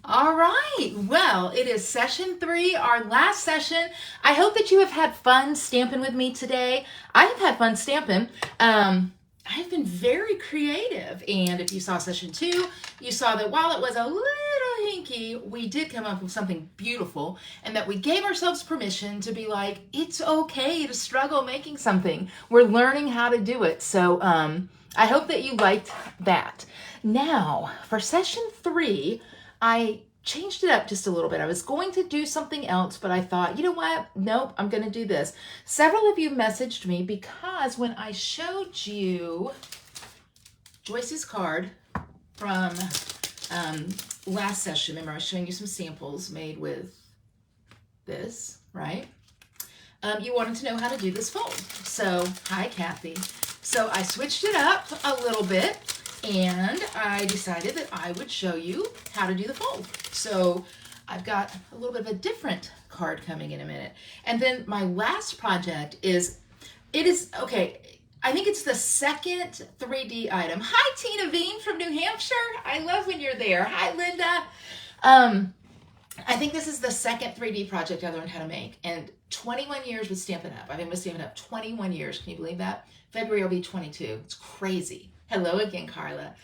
All right. Well, it is session 3, our last session. I hope that you have had fun stamping with me today. I have had fun stamping. I've been very creative. And if you saw session 2, you saw that while it was a little hinky, we did come up with something beautiful and that we gave ourselves permission to be like, it's okay to struggle making something. We're learning how to do it. So I hope that you liked that. Now, for session 3, I changed it up just a little bit. I was going to do something else, but I thought, you know what? Nope, I'm going to do this. Several of you messaged me because when I showed you Joyce's card from last session, remember I was showing you some samples made with this, right? You wanted to know how to do this fold. So, hi, Kathy. So I switched it up a little bit. And I decided that I would show you how to do the fold. So I've got a little bit of a different card coming in a minute. And then my last project is, okay, I think it's the second 3D item. Hi, Tina Veen from New Hampshire. I love when you're there. Hi, Linda. I think this is the second 3D project I learned how to make. And 21 years with Stampin' Up. I've been with Stampin' Up 21 years. Can you believe that? February will be 22. It's crazy. Hello again, Carla.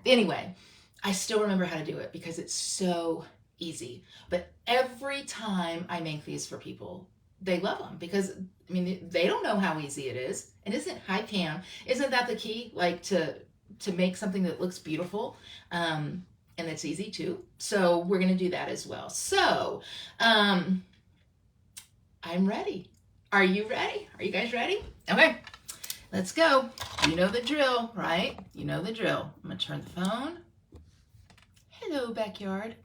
Anyway, I still remember how to do it because it's so easy. But every time I make these for people, they love them because, I mean, they don't know how easy it is. And hi, Pam, isn't that the key? Like to make something that looks beautiful and it's easy too. So we're going to do that as well. So I'm ready. Are you ready? Are you guys ready? Okay. Let's go. You know the drill, right? You know the drill. I'm going to turn the phone. Hello, backyard.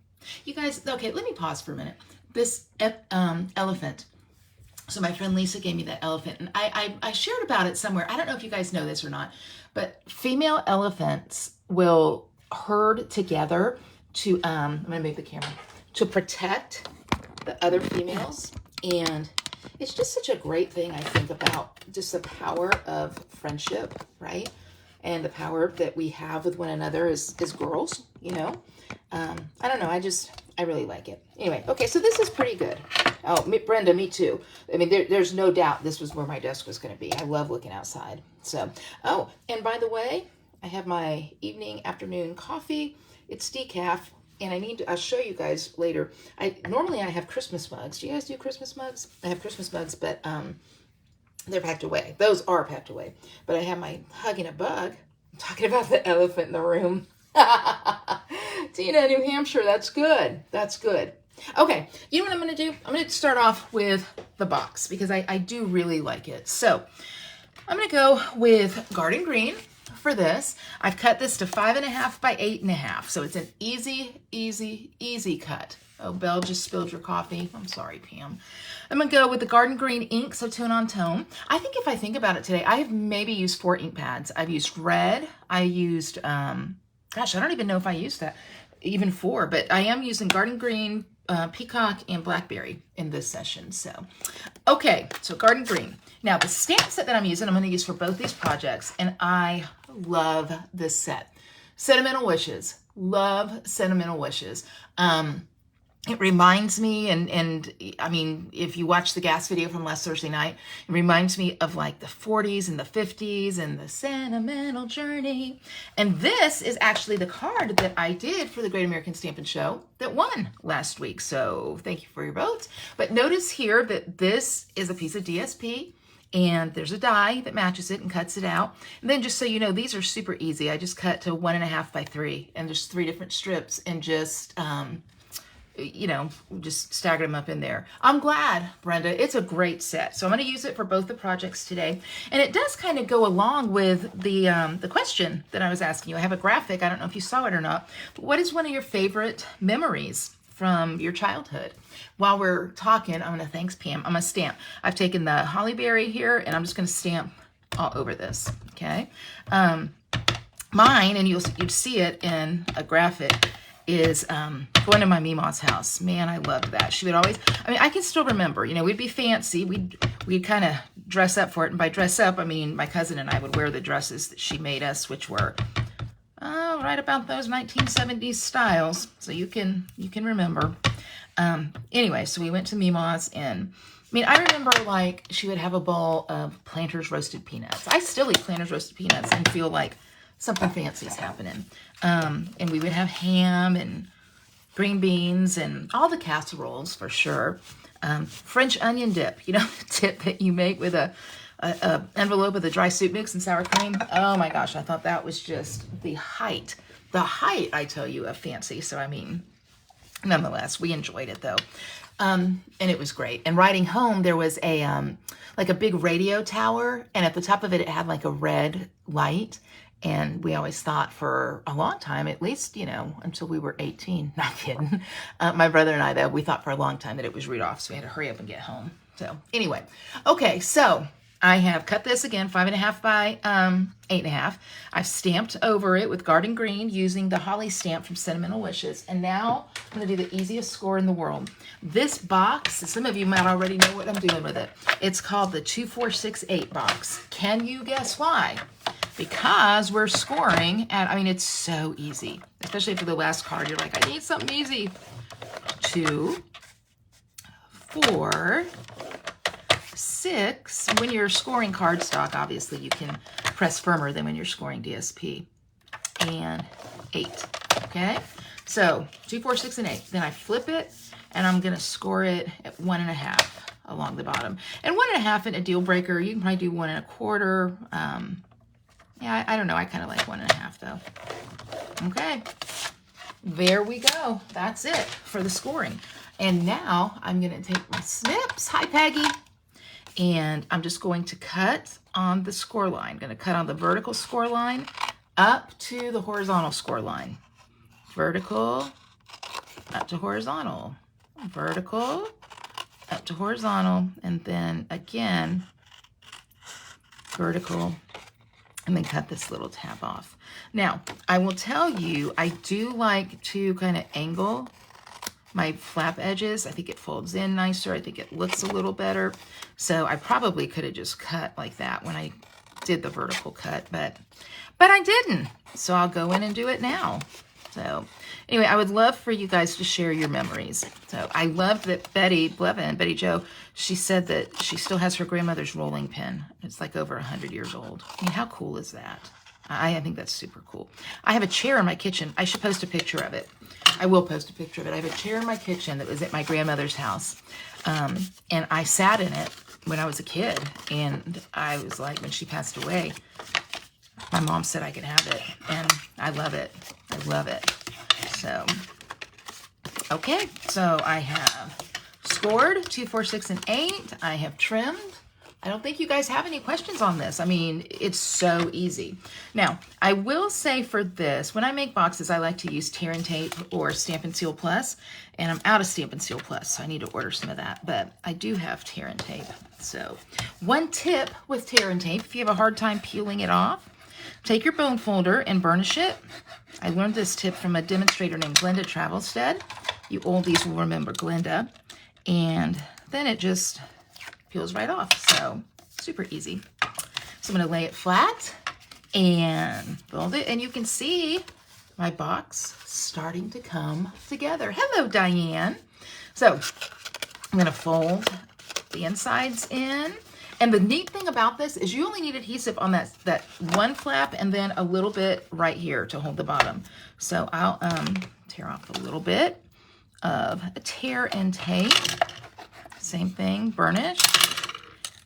You guys, okay, let me pause for a minute. This elephant. So my friend Lisa gave me that elephant, and I shared about it somewhere. I don't know if you guys know this or not, but female elephants will herd together to, I'm going to move the camera, to protect the other females. And it's just such a great thing, I think, about just the power of friendship, right? And the power that we have with one another as girls, you know? I don't know, I really like it. Anyway, okay, so this is pretty good. Oh, Brenda, me too. I mean, there's no doubt this was where my desk was going to be. I love looking outside. So, oh, and by the way, I have my afternoon coffee. It's decaf. And I'll show you guys later. Normally I have Christmas mugs. Do you guys do Christmas mugs? I have Christmas mugs, but they're packed away. Those are packed away. But I have my hugging a bug. I'm talking about the elephant in the room. Tina, New Hampshire, that's good. That's good. Okay, you know what I'm going to do? I'm going to start off with the box because I do really like it. So I'm going to go with Garden Green. For this, I've cut this to 5.5 by 8.5, so it's an easy cut. Oh, Belle just spilled your coffee. I'm sorry, Pam. I'm gonna go with the Garden Green ink, so tone on tone. I think if I think about it today, I have maybe used 4 ink pads. I've used red. I used, gosh, I don't even know if I used that, even 4, but I am using Garden Green, Peacock, and Blackberry in this session. So, okay, so Garden Green. Now, the stamp set that I'm using, I'm going to use for both these projects, and I love this set. Sentimental Wishes. Love Sentimental Wishes. It reminds me, and I mean, if you watch the gas video from last Thursday night, it reminds me of like the 40s and the 50s and the sentimental journey. And this is actually the card that I did for the Great American Stampin Show that won last week. So thank you for your votes. But notice here that this is a piece of DSP. And there's a die that matches it and cuts it out. And then just so you know, these are super easy. I just cut to 1.5 by 3, and there's 3 different strips, and just, you know, just staggered them up in there. I'm glad, Brenda. It's a great set. So I'm going to use it for both the projects today. And it does kind of go along with the question that I was asking you. I have a graphic. I don't know if you saw it or not. But what is one of your favorite memories from your childhood? While we're talking, I'm going to, thanks Pam, I'm going to stamp. I've taken the holly berry here and I'm just going to stamp all over this, okay? Mine, and you'd see it in a graphic, is going to my Mima's house. Man, I loved that. She would always, I mean, I can still remember, you know, we'd be fancy. We'd kind of dress up for it. And by dress up, I mean, my cousin and I would wear the dresses that she made us, which were right about those 1970s styles, so you can remember. Anyway, so we went to Mima's, and I mean, I remember like she would have a bowl of Planters roasted peanuts. I still eat Planters roasted peanuts and feel like something fancy is happening. And we would have ham and green beans and all the casseroles for sure. French onion dip, you know, the dip that you make with a envelope with a dry soup mix and sour cream. Oh my gosh, I thought that was just the height, I tell you, of fancy. So I mean, nonetheless, we enjoyed it though. And it was great. And riding home, there was a like a big radio tower, and at the top of it, it had like a red light. And we always thought for a long time, at least, you know, until we were 18, not kidding. My brother and I, though, we thought for a long time that it was Rudolph, so we had to hurry up and get home. So anyway, okay, so I have cut this again, 5.5 by 8.5. I've stamped over it with Garden Green using the holly stamp from Sentimental Wishes. And now I'm going to do the easiest score in the world. This box, some of you might already know what I'm doing with it. It's called the 2468 box. Can you guess why? Because we're scoring at, I mean, it's so easy. Especially for the last card, you're like, I need something easy. 2, 4, 6. When you're scoring cardstock, obviously you can press firmer than when you're scoring DSP. And 8. Okay? So 2, 4, 6, and 8. Then I flip it, and I'm going to score it at 1.5 along the bottom. And 1.5 in a deal breaker. You can probably do 1 1/4. Yeah, I don't know. I kind of like 1.5 though. Okay. There we go. That's it for the scoring. And now I'm going to take my snips. Hi, Peggy. And I'm just going to cut on the score line. I'm going to cut on the vertical score line up to the horizontal score line. Vertical, up to horizontal. Vertical, up to horizontal. And then again, vertical, and then cut this little tab off. Now, I will tell you, I do like to kind of angle my flap edges. I think it folds in nicer. I think it looks a little better. So I probably could have just cut like that when I did the vertical cut, but I didn't. So I'll go in and do it now. So anyway, I would love for you guys to share your memories. So I love that Betty Jo, she said that she still has her grandmother's rolling pin. It's like over 100 years old. I mean, how cool is that? I think that's super cool. I have a chair in my kitchen. I should post a picture of it. I will post a picture of it. I have a chair in my kitchen that was at my grandmother's house. And I sat in it when I was a kid. And I was like, when she passed away, my mom said I could have it. And I love it. I love it. So, okay. So I have scored 2, 4, 6, and 8. I have trimmed. I don't think you guys have any questions on this. I mean, it's so easy. Now, I will say for this, when I make boxes, I like to use Tear and Tape or Stampin' Seal Plus, and I'm out of Stampin' Seal Plus, so I need to order some of that, but I do have Tear and Tape. So, one tip with Tear and Tape, if you have a hard time peeling it off, take your bone folder and burnish it. I learned this tip from a demonstrator named Glenda Travelstead. You oldies will remember Glenda. And then it just peels right off. So super easy. So I'm going to lay it flat and fold it. And you can see my box starting to come together. Hello, Diane. So I'm going to fold the insides in. And the neat thing about this is you only need adhesive on that one flap and then a little bit right here to hold the bottom. So I'll tear off a little bit of Tear and Tape. Same thing, burnish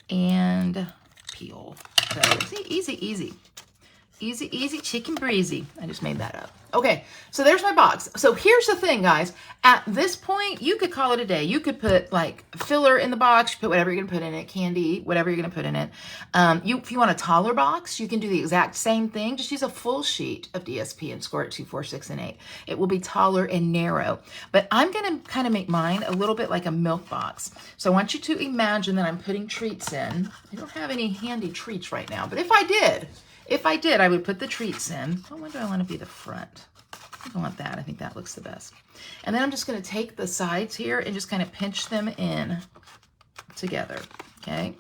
and peel. So see, easy, easy. Easy, easy, chicken breezy. I just made that up. Okay, so there's my box. So here's the thing, guys. At this point, you could call it a day. You could put like filler in the box, you put whatever you're gonna put in it, candy, whatever you're gonna put in it. If you want a taller box, you can do the exact same thing. Just use a full sheet of DSP and score it 2, 4, 6, and 8. It will be taller and narrow. But I'm gonna kind of make mine a little bit like a milk box. So I want you to imagine that I'm putting treats in. I don't have any handy treats right now, but if I did, I would put the treats in. Oh, when do I want to be the front? I don't want that. I think that looks the best. And then I'm just going to take the sides here and just kind of pinch them in together. Okay?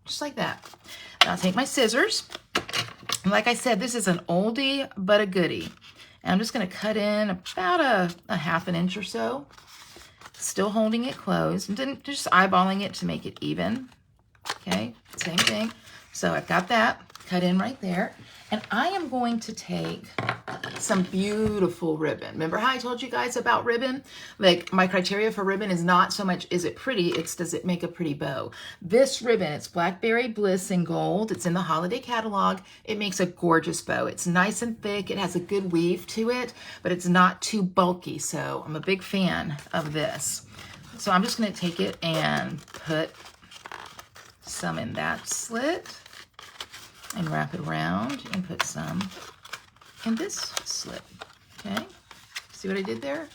Just like that. Now I'll take my scissors. And like I said, this is an oldie but a goodie. And I'm just going to cut in about a ½ inch or so, still holding it closed, and then just eyeballing it to make it even. Okay, same thing. So I've got that cut in right there. And I am going to take some beautiful ribbon. Remember how I told you guys about ribbon? Like, my criteria for ribbon is not so much is it pretty, it's does it make a pretty bow. This ribbon, it's Blackberry Bliss in gold. It's in the holiday catalog. It makes a gorgeous bow. It's nice and thick. It has a good weave to it, but it's not too bulky. So I'm a big fan of this. So I'm just going to take it and put some in that slit and wrap it around and put some in this slit. Okay, see what I did there?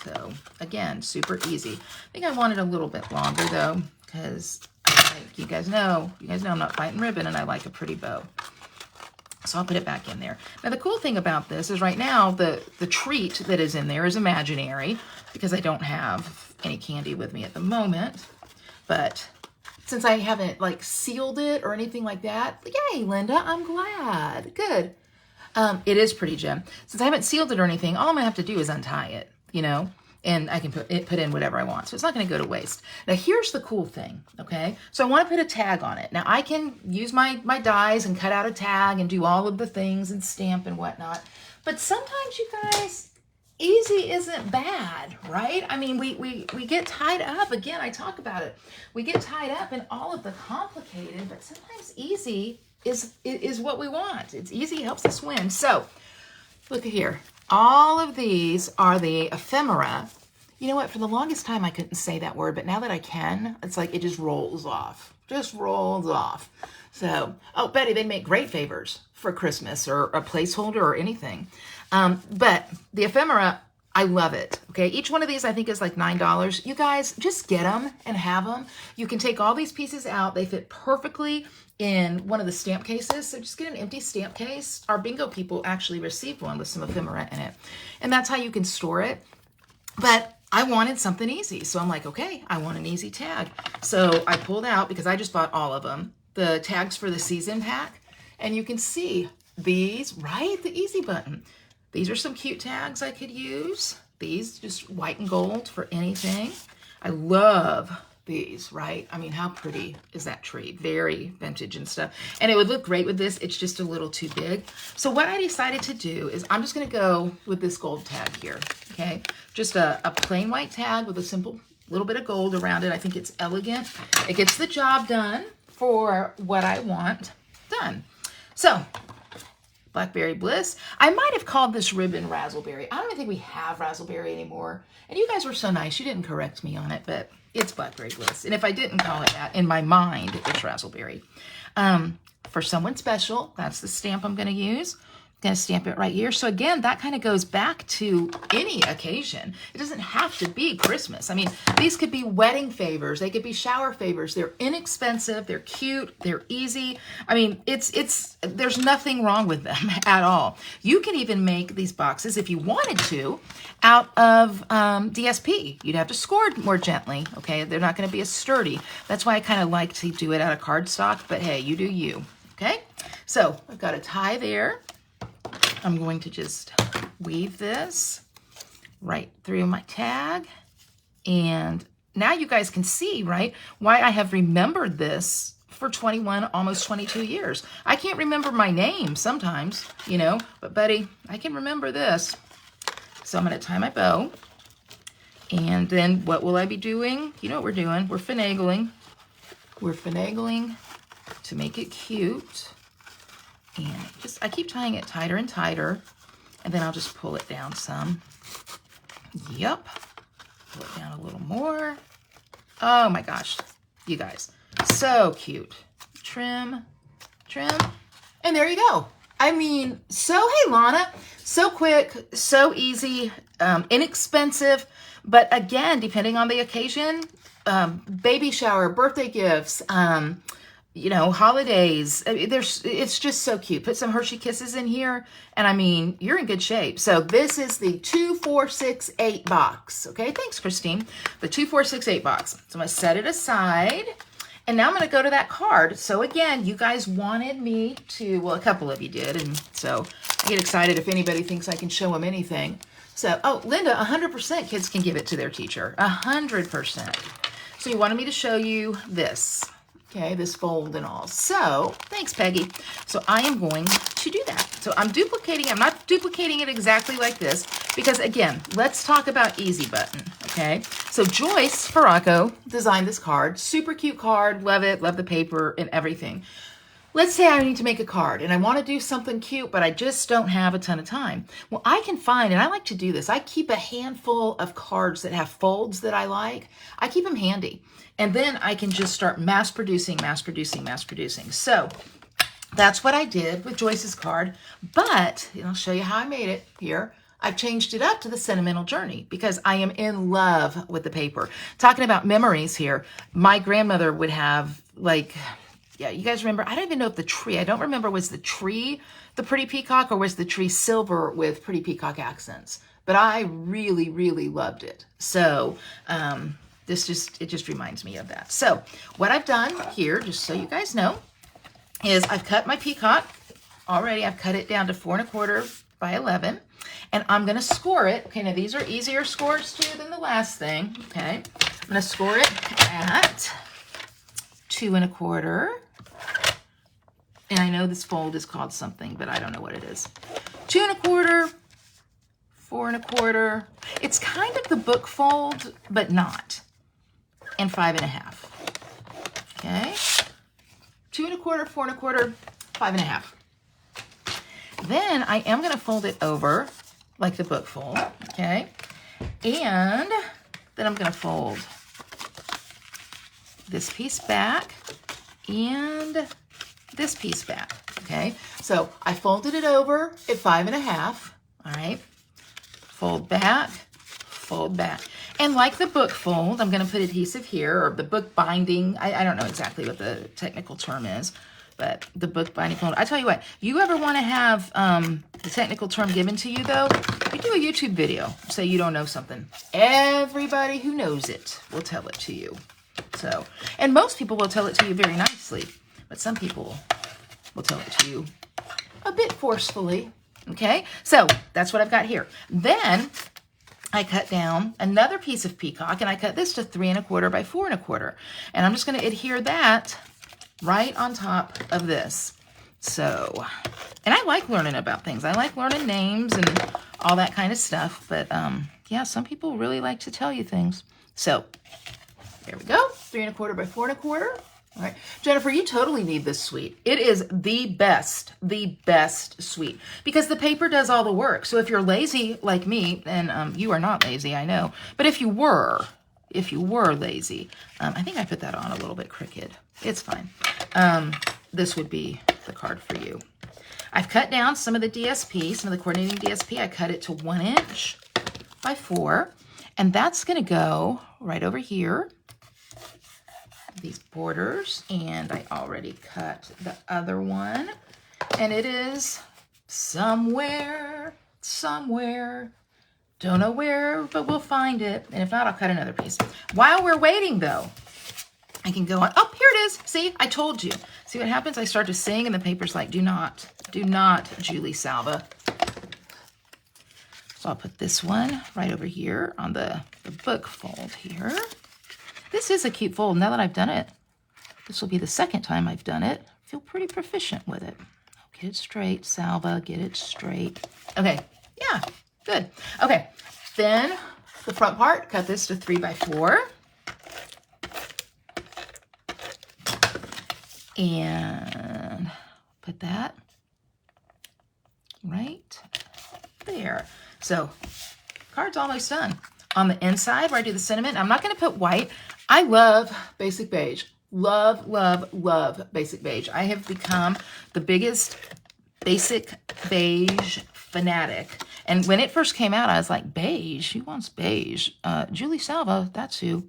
So again, super easy. I think I want it a little bit longer though, because you guys know I'm not fighting ribbon and I like a pretty bow. So I'll put it back in there. Now the cool thing about this is right now the treat that is in there is imaginary because I don't have any candy with me at the moment. But since I haven't like sealed it or anything like that, yay, Linda, I'm glad. Good. It is pretty, Jim. Since I haven't sealed it or anything, all I'm gonna have to do is untie it, you know, and I can put in whatever I want. So it's not gonna go to waste. Now here's the cool thing, okay? So I wanna put a tag on it. Now I can use my dies and cut out a tag and do all of the things and stamp and whatnot. But sometimes you guys, easy isn't bad, right? I mean, we get tied up. Again, I talk about it. We get tied up in all of the complicated, but sometimes easy is what we want. It's easy, helps us win. So look at here. All of these are the ephemera. You know what? For the longest time, I couldn't say that word, but now that I can, it's like it just rolls off. Just rolls off. So, oh, Betty, they make great favors for Christmas or a placeholder or anything. But the ephemera, I love it. Okay, each one of these I think is like $9. You guys just get them and have them. You can take all these pieces out. They fit perfectly in one of the stamp cases. So just get an empty stamp case. Our bingo people actually received one with some ephemera in it. And that's how you can store it. But I wanted something easy. So I'm like, okay, I want an easy tag. So I pulled out, because I just bought all of them, the tags for the season pack. And you can see these, right? The easy button. These are some cute tags I could use. These just white and gold for anything. I love these, right? I mean, how pretty is that tree? Very vintage and stuff. And it would look great with this. It's just a little too big. So what I decided to do is I'm just going to go with this gold tag here, okay? Just a plain white tag with a simple little bit of gold around it. I think it's elegant. It gets the job done for what I want done. So Blackberry Bliss. I might have called this ribbon Razzleberry. I don't even think we have Razzleberry anymore. And you guys were so nice. You didn't correct me on it, but it's Blackberry Bliss. And if I didn't call it that, in my mind, it's Razzleberry. For someone special, that's the stamp I'm going to use. I'm going to stamp it right here. So again, that kind of goes back to any occasion. It doesn't have to be Christmas. I mean, these could be wedding favors. They could be shower favors. They're inexpensive. They're cute. They're easy. I mean, there's nothing wrong with them at all. You can even make these boxes, if you wanted to, out of DSP. You'd have to score more gently, okay? They're not going to be as sturdy. That's why I kind of like to do it out of cardstock, but hey, you do you, okay? So I've got a tie there. I'm going to just weave this right through my tag. And now you guys can see, right, why I have remembered this for 21, almost 22 years. I can't remember my name sometimes, you know, but buddy, I can remember this. So I'm going to tie my bow. And then what will I be doing? You know what we're doing. We're finagling. We're finagling to make it cute. And I keep tying it tighter and tighter, and then I'll just pull it down some. Yep. Pull it down a little more. Oh my gosh, you guys, so cute. Trim, trim, and there you go. I mean, hey Lana, so quick, so easy, inexpensive, but again, depending on the occasion, baby shower, birthday gifts, you know, holidays, it's just so cute. Put some Hershey Kisses in here, and I mean, you're in good shape. So this is the 2468 box. Okay, thanks, Christine. The 2468 box. So I'm gonna set it aside, and now I'm gonna go to that card. So again, you guys wanted me to, well, a couple of you did, and so I get excited if anybody thinks I can show them anything. So, oh, Linda, 100% kids can give it to their teacher. 100%. So you wanted me to show you this. Okay, this fold and all. So, thanks, Peggy. So I am going to do that. So I'm duplicating. I'm not duplicating it exactly like this because, again, let's talk about Easy Button, okay? So Joyce Farraco designed this card. Super cute card. Love it. Love the paper and everything. Let's say I need to make a card and I want to do something cute, but I just don't have a ton of time. Well, I can find, and I like to do this, I keep a handful of cards that have folds that I like. I keep them handy. And then I can just start mass producing. So that's what I did with Joyce's card. But, and I'll show you how I made it here. I've changed it up to the Sentimental Journey because I am in love with the paper. Talking about memories here, my grandmother would have like, yeah, you guys remember, I don't even know if the tree, I don't remember, was the tree the pretty peacock or was the tree silver with pretty peacock accents? But I really, really loved it. So, it just reminds me of that. So what I've done here, just so you guys know, is I've cut my peacock already. I've cut it down to 4 1/4 by 11, and I'm going to score it. Okay, now these are easier scores too than the last thing. Okay, I'm going to score it at 2 1/4. And I know this fold is called something, but I don't know what it is. 2 1/4, 4 1/4. It's kind of the book fold, but not. And 5 1/2. Okay. 2 1/4, 4 1/4, 5 1/2. Then I am going to fold it over like the book fold. Okay. And then I'm going to fold this piece back and this piece back. Okay. So I folded it over at 5 1/2. All right. Fold back, fold back. And like the book fold, I'm going to put adhesive here, or the book binding. I don't know exactly what the technical term is, but the book binding fold. I tell you what, you ever want to have the technical term given to you, though, you do a YouTube video. Say you don't know something. Everybody who knows it will tell it to you. So, and most people will tell it to you very nicely, but some people will tell it to you a bit forcefully. Okay, so that's what I've got here. Then I cut down another piece of peacock, and I cut this to 3 1/4 by 4 1/4. And I'm just going to adhere that right on top of this. So, and I like learning about things. I like learning names and all that kind of stuff. But, yeah, some people really like to tell you things. So, there we go. 3 1/4 by 4 1/4. All right. Jennifer, you totally need this suite. It is the best suite because the paper does all the work. So if you're lazy like me, and you are not lazy, I know, but if you were lazy, I think I put that on a little bit crooked. It's fine. This would be the card for you. I've cut down some of the DSP, some of the coordinating DSP. I cut it to 1 inch by 4, and that's going to go right over here. These borders, and I already cut the other one, and it is somewhere, don't know where, but we'll find it, and if not, I'll cut another piece. While we're waiting, though, I can go on. Oh, here it is. See, I told you. See what happens? I start to sing, and the paper's like, do not, Julie Salva. So I'll put this one right over here on the book fold here. This is a cute fold. Now that I've done it, this will be the second time I've done it. I feel pretty proficient with it. Oh, get it straight, Salva. Get it straight. Okay. Yeah. Good. Okay. Then the front part, cut this to 3 by 4. And put that right there. So, card's almost done. On the inside, where I do the sentiment, I'm not going to put white. I love basic beige. Love basic beige. I have become the biggest basic beige fanatic. And when it first came out, I was like, beige? Who wants beige? Julie Salva, that's who.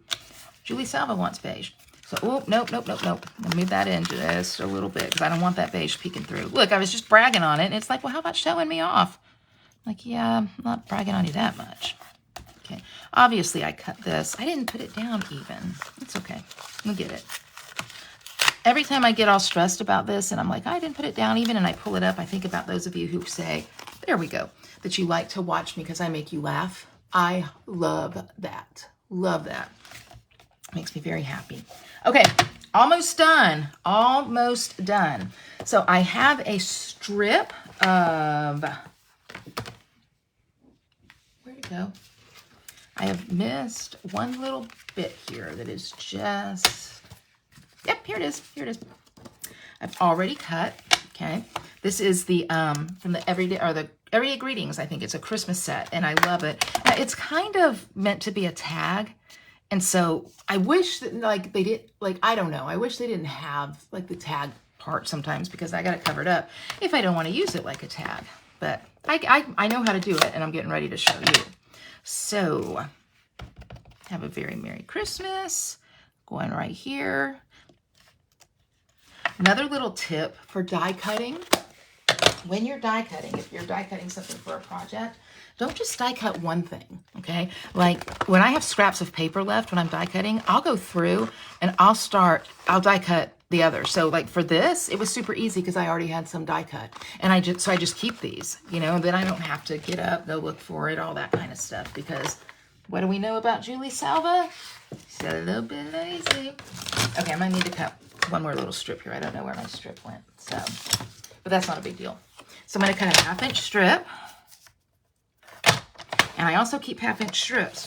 Julie Salva wants beige. So, oh, nope. I'll move that in just a little bit because I don't want that beige peeking through. Look, I was just bragging on it. And it's like, well, how about showing me off? Like, yeah, I'm not bragging on you that much. Okay, obviously I cut this. I didn't put it down even. It's okay. We'll get it. Every time I get all stressed about this and I'm like, I didn't put it down even, and I pull it up, I think about those of you who say, There we go. That you like to watch me because I make you laugh. I love that. Love that. Makes me very happy. Okay, almost done. Almost done. So I have a strip of, where'd it go? I have missed one little bit here that is just, yep, here it is. Here it is. I've already cut. Okay. This is the from the Everyday Greetings. I think it's a Christmas set, and I love it. Now, it's kind of meant to be a tag, and so I wish that like they did, like, I don't know. I wish they didn't have like the tag part sometimes, because I got it covered up if I don't want to use it like a tag. But I know how to do it, and I'm getting ready to show you. So have a very Merry Christmas going right here. Another little tip for die cutting. When you're die cutting, if you're die cutting something for a project, don't just die cut one thing, okay? Like when I have scraps of paper left when I'm die cutting, I'll go through and I'll die cut the other. So like for this, it was super easy because I already had some die cut. And I just keep these, you know, and then I don't have to get up, go look for it, all that kind of stuff, because what do we know about Julie Salva? She's a little bit lazy. Okay, I might need to cut one more little strip here. I don't know where my strip went, so, but that's not a big deal. So I'm going to cut a 1/2 inch strip, and I also keep 1/2 inch strips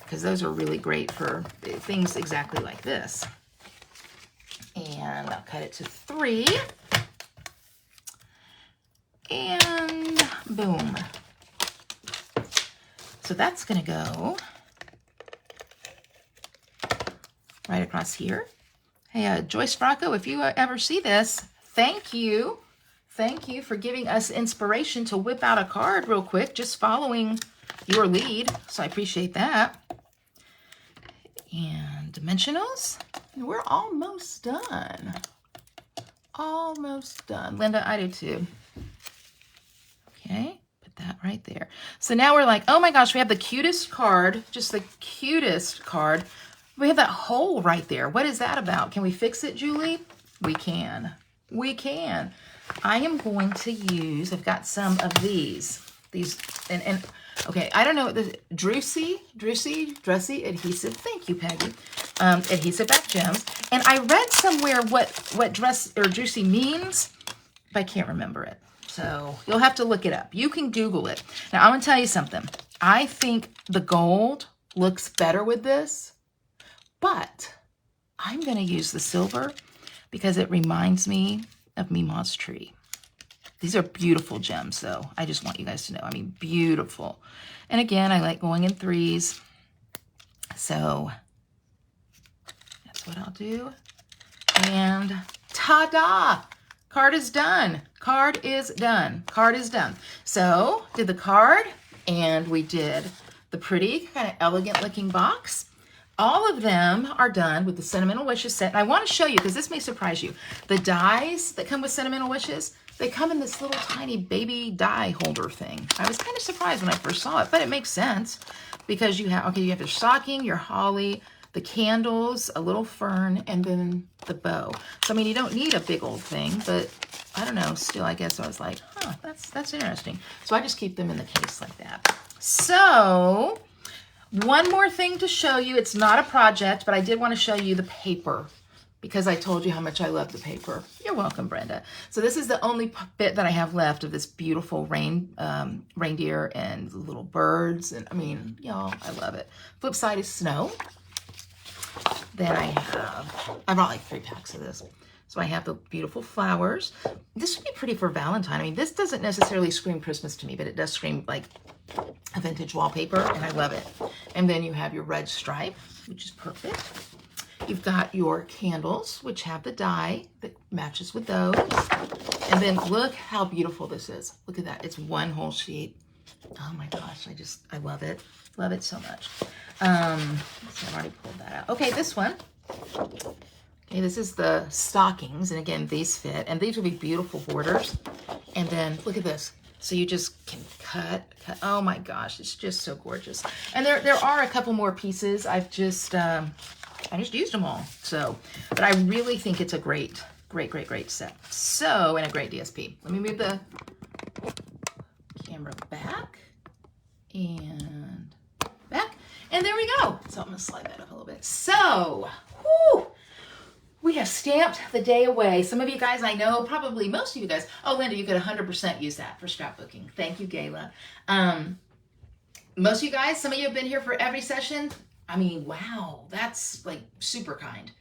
because those are really great for things exactly like this. And I'll cut it to 3, and boom. So that's going to go right across here. Hey, Joyce Fracco, if you ever see this, thank you. Thank you for giving us inspiration to whip out a card real quick, just following your lead. So I appreciate that. And dimensionals. We're almost done. Almost done. Linda, I do too. Okay, put that right there. So now we're like, oh my gosh, we have the cutest card, just the cutest card. We have that hole right there. What is that about? Can we fix it, Julie? We can. We can. I am going to use, I've got some of these, and okay, I don't know what this, Dressy adhesive, thank you, Peggy, adhesive back gems, and I read somewhere what dress or Dressy means, but I can't remember it, so you'll have to look it up. You can Google it. Now, I'm going to tell you something. I think the gold looks better with this, but I'm going to use the silver because it reminds me of Mima's tree. These are beautiful gems, though. I just want you guys to know. I mean, beautiful. And again, I like going in 3s. So that's what I'll do. And ta-da! Card is done. Card is done. Card is done. So did the card, and we did the pretty, kind of elegant looking box. All of them are done with the Sentimental Wishes set. And I want to show you, because this may surprise you, the dies that come with Sentimental Wishes, they come in this little tiny baby die holder thing. I was kind of surprised when I first saw it, but it makes sense because you have, okay, you have your stocking, your holly, the candles, a little fern, and then the bow. So, I mean, you don't need a big old thing, but I don't know. Still, I guess I was like, huh, that's interesting. So I just keep them in the case like that. So one more thing to show you. It's not a project, but I did want to show you the paper because I told you how much I love the paper. You're welcome, Brenda. So this is the only bit that I have left of this beautiful reindeer and little birds. And I mean, y'all, I love it. Flip side is snow. Then I brought like 3 packs of this. So I have the beautiful flowers. This would be pretty for Valentine. I mean, this doesn't necessarily scream Christmas to me, but it does scream like a vintage wallpaper, and I love it. And then you have your red stripe, which is perfect. You've got your candles, which have the die that matches with those. And then look how beautiful this is. Look at that. It's one whole sheet. Oh my gosh, I love it. Love it so much. So I've already pulled that out. Okay, this one. Okay, this is the stockings. And again, these fit. And these will be beautiful borders. And then look at this. So you just can cut. Oh my gosh, it's just so gorgeous. And there are a couple more pieces. I just used them all. So, but I really think it's a great set. So, and a great DSP. Let me move camera back and back. And there we go. So I'm going to slide that up a little bit. So, whew, we have stamped the day away. Some of you guys I know, probably most of you guys, oh, Linda, you could 100% use that for scrapbooking. Thank you, Gayla. Most of you guys, some of you have been here for every session. I mean, wow, that's like super kind.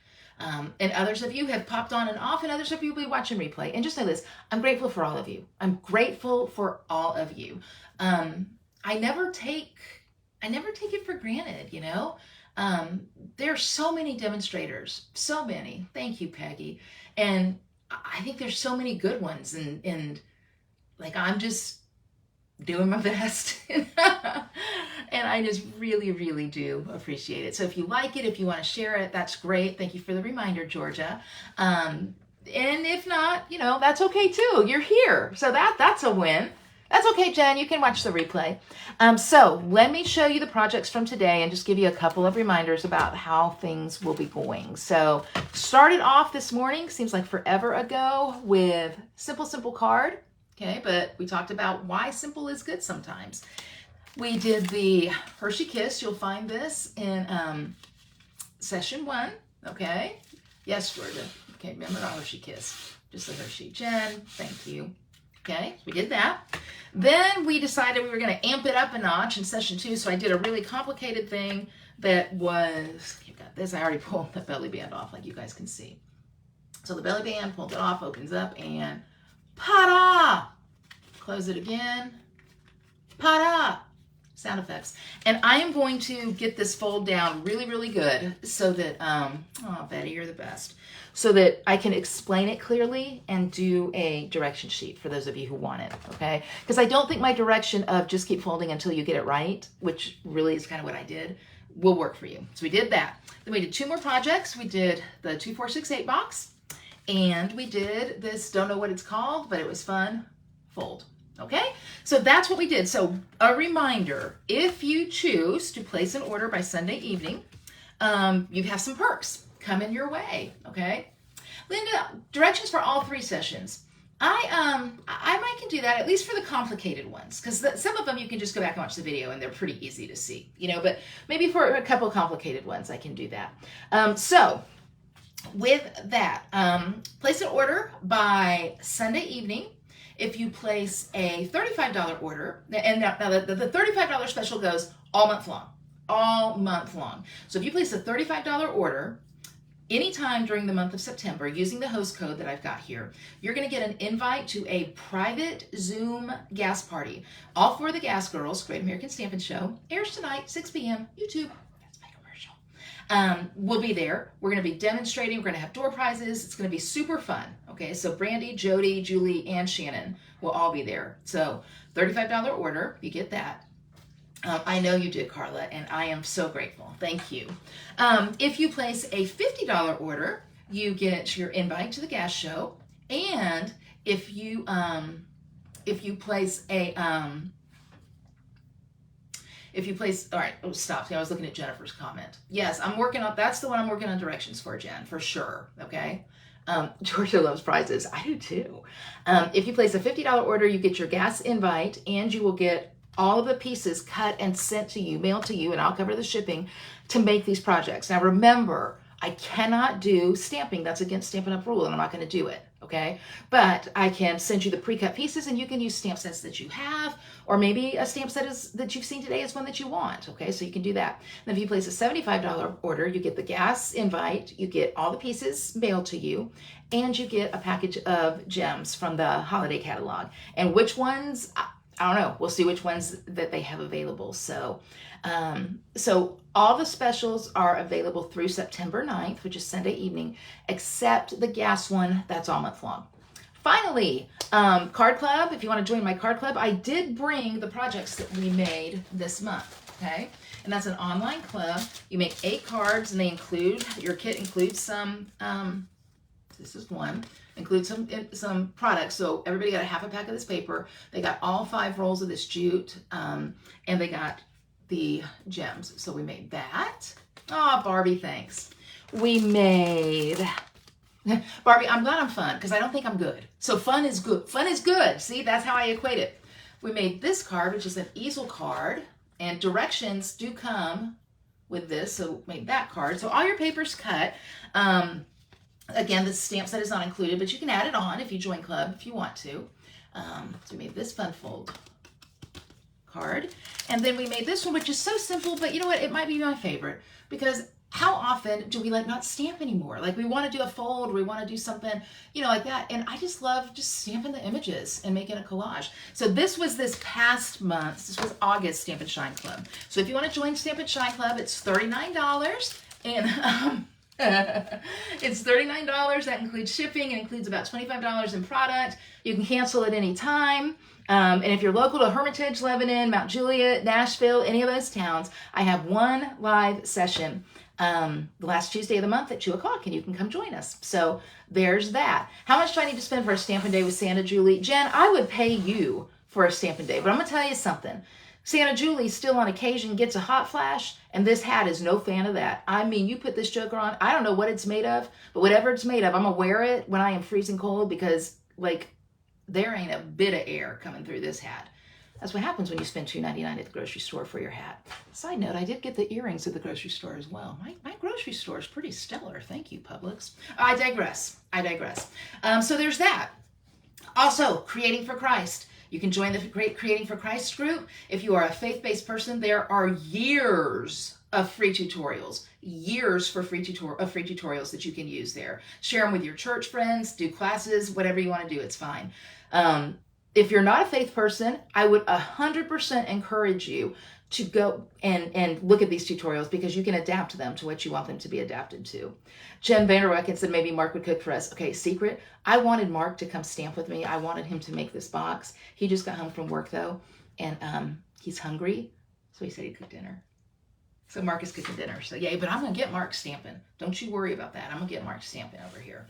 And others of you have popped on and off, and others of you will be watching replay. And just know this, I'm grateful for all of you. I'm grateful for all of you. I never take it for granted, you know. There's so many demonstrators, so many. Thank you, Peggy. And I think there's so many good ones, and like I'm just doing my best. And I just really, really do appreciate it. So if you like it, if you want to share it, that's great. Thank you for the reminder, Georgia. And if not, you know, that's okay too. You're here. So that's a win. That's okay, Jen. You can watch the replay. So let me show you the projects from today and just give you a couple of reminders about how things will be going. So started off this morning, seems like forever ago, with Simple, Simple card. Okay, but we talked about why simple is good sometimes. We did the Hershey Kiss. You'll find this in session 1. Okay. Yes, Georgia. Okay, remember our Hershey Kiss. Just the Hershey. Jen, thank you. Okay, we did that. Then we decided we were going to amp it up a notch in session 2. So I did a really complicated thing that was, you got this. I already pulled the belly band off, like you guys can see. So the belly band, pulled it off, opens up, and pa-da! Close it again. Pa-da! Sound effects. And I am going to get this fold down really, really good so that, oh, Betty, you're the best. So that I can explain it clearly and do a direction sheet for those of you who want it, okay? Because I don't think my direction of just keep folding until you get it right, which really is kind of what I did, will work for you. So we did that. Then we did 2 more projects. We did the 2468 box, and we did this, don't know what it's called, but it was fun, fold. Okay, so that's what we did. So a reminder, if you choose to place an order by Sunday evening, you have some perks coming your way, okay? Linda, directions for all 3 sessions. I might can do that, at least for the complicated ones, because some of them you can just go back and watch the video and they're pretty easy to see, you know, but maybe for a couple of complicated ones I can do that. So with that, place an order by Sunday evening. If you place a $35 order, and now the $35 special goes all month long. So if you place a $35 order anytime during the month of September using the host code that I've got here, you're going to get an invite to a private Zoom gas party. All 4 of the Gas Girls, Great American Stampin Show, airs tonight, 6 p.m., YouTube. We'll be there. We're going to be demonstrating. We're going to have door prizes. It's going to be super fun. Okay, so Brandy, Jody, Julie, and Shannon will all be there. So $35 order, you get that. I know you did, Carla, and I am so grateful. Thank you. If you place a $50 order, you get your invite to the gas show. And if you place a all right, oh, stop. I was looking at Jennifer's comment. Yes, I'm working on, that's the one I'm working on directions for, Jen, for sure, okay? Georgia loves prizes. I do too. If you place a $50 order, you get your gas invite, and you will get all of the pieces cut and sent to you, mailed to you, and I'll cover the shipping to make these projects. Now remember, I cannot do stamping. That's against Stampin' Up! Rule, and I'm not going to do it, okay? But I can send you the pre-cut pieces, and you can use stamp sets that you have, or maybe a stamp set that you've seen today is one that you want, okay? So you can do that. And if you place a $75 order, you get the gas invite, you get all the pieces mailed to you, and you get a package of gems from the holiday catalog. And which ones, I don't know. We'll see which ones that they have available. So all the specials are available through September 9th, which is Sunday evening, except the gas one, that's all month long. Finally, card club, if you want to join my card club, I did bring the projects that we made this month, okay? And that's an online club. You make 8 cards, and they include, your kit includes some, this is one, includes some products. So everybody got a half a pack of this paper. They got all 5 rolls of this jute, and they got the gems. So we made that. Oh, Barbie, thanks. We made, Barbie, I'm glad I'm fun, because I don't think I'm good. So fun is good. Fun is good. See, that's how I equate it. we made this card, which is an easel card, and directions do come with this, so made that card. So all your paper's cut. Again, the stamp set is not included, but you can add it on if you join club if you want to. So we made this Funfold card. And then we made this one, which is so simple, but you know what? It might be my favorite because how often do we like not stamp anymore? Like we want to do a fold, we want to do something, you know, like that. And I just love just stamping the images and making a collage. So this was this past month. This was August Stamp and Shine Club. So if you want to join Stamp and Shine Club, it's $39. And it's $39. That includes shipping. It includes about $25 in product. You can cancel at any time. And if you're local to Hermitage, Lebanon, Mount Juliet, Nashville, any of those towns, I have one live session the last Tuesday of the month at 2 o'clock, and you can come join us. So there's that. How much do I need to spend for a Stampin' Day with Santa Julie? Jen, I would pay you for a Stampin' Day, but I'm going to tell you something. Santa Julie still on occasion gets a hot flash, and this hat is no fan of that. I mean, you put this joker on, I don't know what it's made of, but whatever it's made of, I'm going to wear it when I am freezing cold because, like, there ain't a bit of air coming through this hat. That's what happens when you spend $2.99 at the grocery store for your hat. Side note, I did get the earrings at the grocery store as well. My grocery store is pretty stellar. Thank you, Publix. I digress. So there's that. Also, Creating for Christ. You can join the Great Creating for Christ group. If you are a faith-based person, there are years of free tutorials. Years for free tutorials that you can use there. Share them with your church friends, do classes, whatever you want to do, it's fine. If you're not a faith person, I would 100% encourage you to go and look at these tutorials because you can adapt them to what you want them to be adapted to. Jen Vanderwecken said maybe Mark would cook for us. Okay, secret. I wanted Mark to come stamp with me. I wanted him to make this box. He just got home from work though, and he's hungry, so he said he'd cook dinner. So Mark is cooking dinner. So yay, but I'm going to get Mark stamping. Don't you worry about that. I'm going to get Mark stamping over here.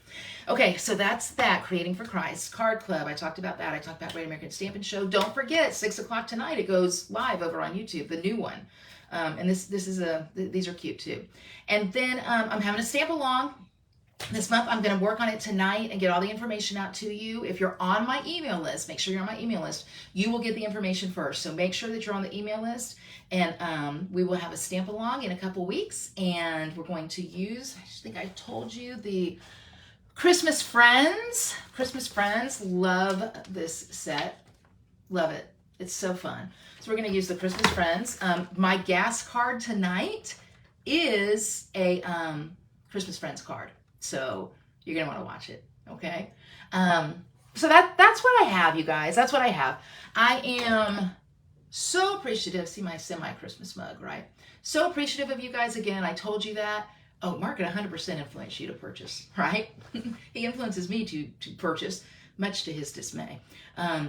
Okay, so that's that. Creating for Christ. Card Club. I talked about that. I talked about Great American Stampin Show. Don't forget, 6 o'clock tonight, it goes live over on YouTube, the new one. And these are cute too. And then I'm having a stamp along. This month, I'm going to work on it tonight and get all the information out to you. If you're on my email list, make sure you're on my email list. You will get the information first. So make sure that you're on the email list. And we will have a stamp along in a couple weeks. And we're going to use, I think I told you, the Christmas Friends. Christmas Friends. Love this set. Love it. It's so fun. So we're going to use the Christmas Friends. My gas card tonight is a Christmas Friends card. So you're going to want to watch it, okay? So that's what I have, you guys. That's what I have. I am so appreciative. See my semi-Christmas mug, right? So appreciative of you guys again. I told you that. Oh, Mark at 100% influenced you to purchase, right? He influences me to purchase, much to his dismay. I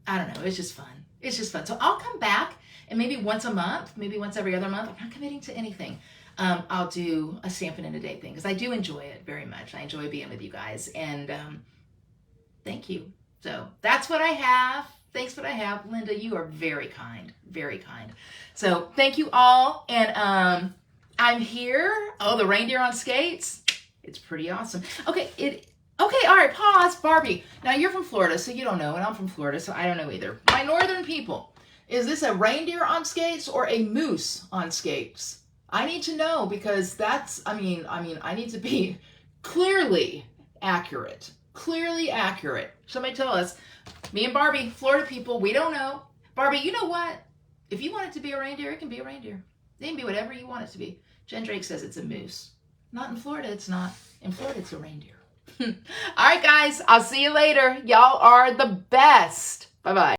don't know. It's just fun. It's just fun. So I'll come back and maybe once a month, maybe once every other month. I'm not committing to anything. I'll do a Stampin' in a Day thing because I do enjoy it very much. I enjoy being with you guys, and thank you. So that's what I have. Thanks what I have. Linda, you are very kind, very kind. So thank you all, and I'm here. Oh, the reindeer on skates. It's pretty awesome. Okay, all right, pause. Barbie, now you're from Florida, so you don't know, and I'm from Florida, so I don't know either. My northern people, is this a reindeer on skates or a moose on skates? I need to know because that's, I mean, I need to be clearly accurate. Clearly accurate. Somebody tell us. Me and Barbie, Florida people, we don't know. Barbie, you know what? If you want it to be a reindeer, it can be a reindeer. It can be whatever you want it to be. Jen Drake says it's a moose. Not in Florida, it's not. In Florida, it's a reindeer. All right, guys, I'll see you later. Y'all are the best. Bye-bye.